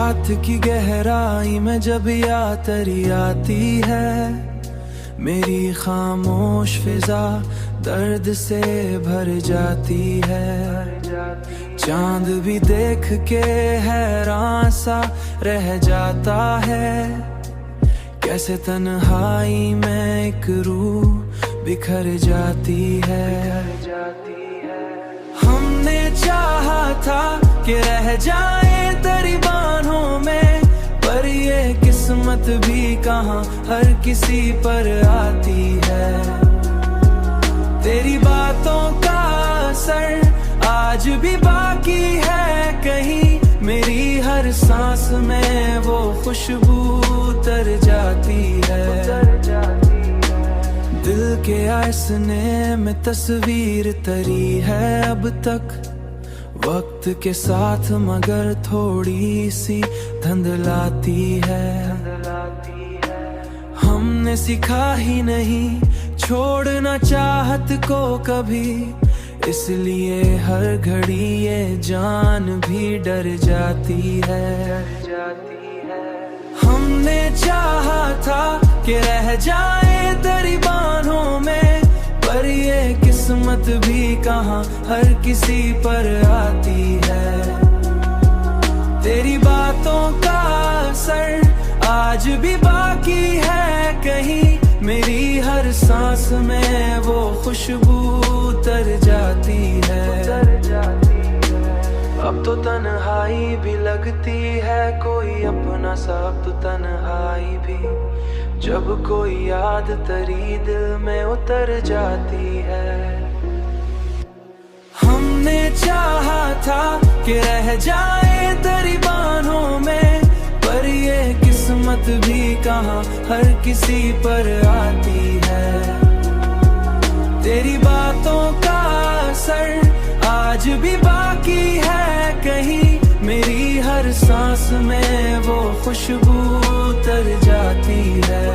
रात की गहराई में जब याद तेरी आती है, मेरी खामोश फिजा दर्द से भर जाती है। चांद भी देख के हैरान सा रह जाता है, कैसे तन्हाई में एक रूह बिखर जाती है। हमने चाहा था कि रह जाए तेरी बाहों में, पर ये किस्मत भी कहाँ हर किसी पर आती है। तेरी बातों का असर आज भी बाकी है कहीं, मेरी हर सांस में वो खुशबू उतर जाती है। दिल के आईने में तस्वीर तरी है अब तक, वक्त के साथ मगर थोड़ी सी धुंधलाती है। हमने सीखा ही नहीं छोड़ना चाहत को कभी, इसलिए हर घड़ी ये जान भी डर जाती है। हमने चाहा था कि रह जाए तेरी बाहों में, पर ये किस्मत भी कहाँ हर किसी पर आती है। तेरी बातों का असर आज भी बाकी है कहीं, मेरी हर सांस में वो खुशबू उतर जाती है। अब तो तन्हाई भी लगती है कोई अपना सा, अब तो तन्हाई भी जब कोई याद तेरी दिल में उतर जाती है। हमने चाहा था कि रह जाए तेरी बाहों में, पर ये किस्मत भी कहाँ हर किसी पर आती है। तेरी बातों का असर आज भी बाकी है कहीं, मेरी हर सांस में वो खुशबू उतर जाती है।